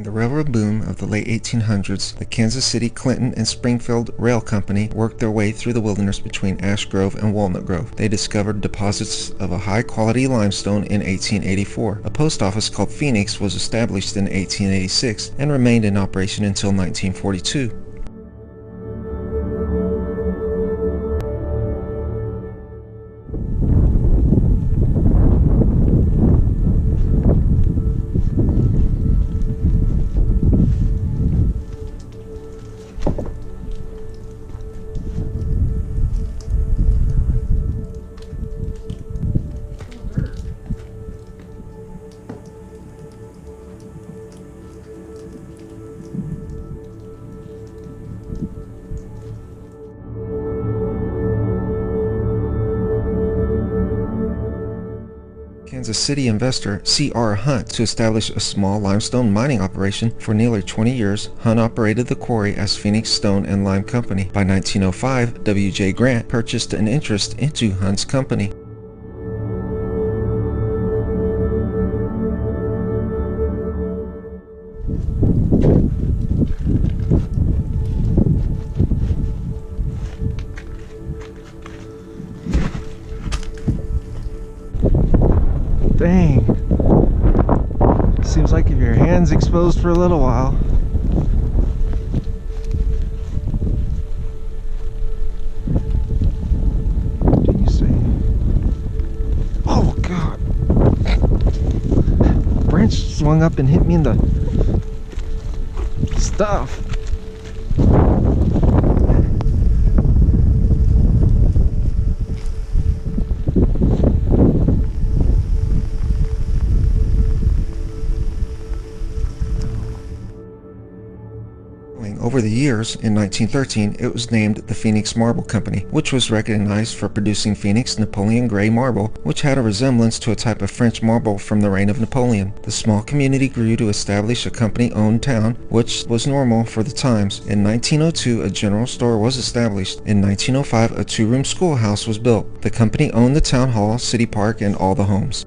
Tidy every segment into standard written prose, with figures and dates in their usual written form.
During the railroad boom of the late 1800s, the Kansas City, Clinton, and Springfield Rail Company worked their way through the wilderness between Ash Grove and Walnut Grove. They discovered deposits of a high-quality limestone in 1884. A post office called Phenix was established in 1886 and remained in operation until 1942. Kansas City investor C.R. Hunt to establish a small limestone mining operation. For nearly 20 years, Hunt operated the quarry as Phenix Stone and Lime Company. By 1905, W.J. Grant purchased an interest into Hunt's company. Dang. Seems like if your hand's exposed for a little while. What did you say? Oh God! Branch swung up and hit me in the stuff. Over the years, in 1913, it was named the Phenix Marble Company, which was recognized for producing Phenix Napoleon Gray marble, which had a resemblance to a type of French marble from the reign of Napoleon. The small community grew to establish a company-owned town, which was normal for the times. In 1902, a general store was established. In 1905, a two-room schoolhouse was built. The company owned the town hall, city park, and all the homes.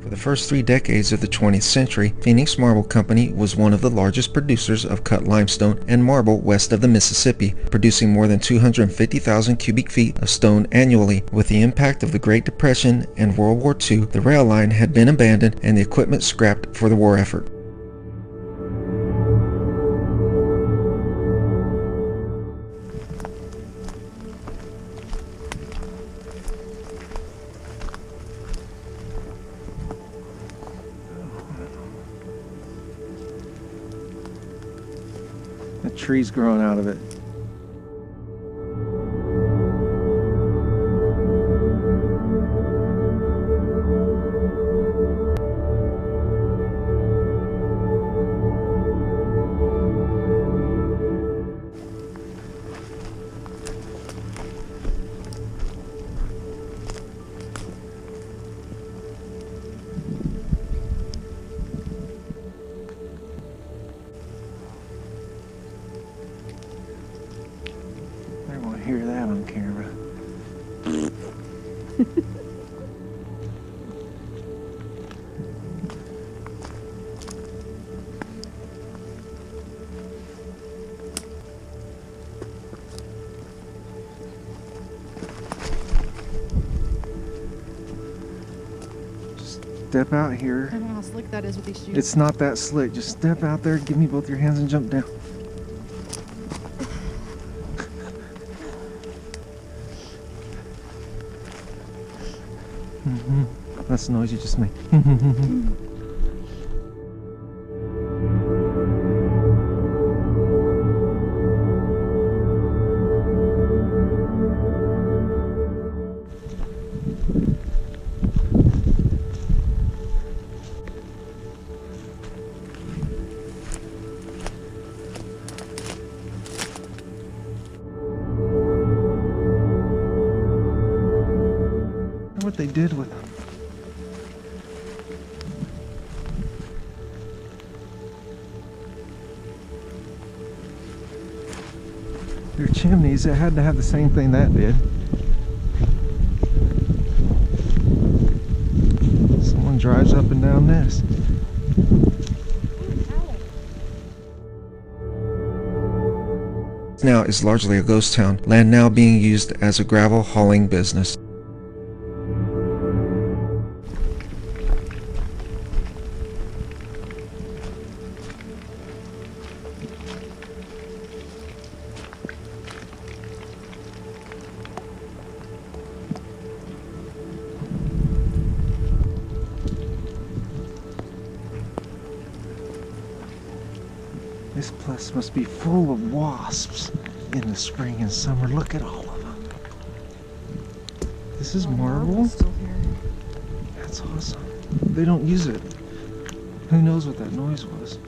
For the first 3 decades of the 20th century, Phenix Marble Company was one of the largest producers of cut limestone and marble west of the Mississippi, producing more than 250,000 cubic feet of stone annually. With the impact of the Great Depression and World War II, the rail line had been abandoned and the equipment scrapped for the war effort. That tree's growing out of it. Hear that on camera. Just step out here. I don't know how slick that is with these shoes. It's not that slick. Just step out there, give me both your hands and jump down. That's the noise you just made. What they did with them. their chimneys. It had to have the same thing that did. Someone drives up and down this. Now is largely a ghost town, land now being used as a gravel hauling business. This place must be full of wasps in the spring and summer. Look at all of them. This is marble? Still here. That's awesome. They don't use it. Who knows what that noise was?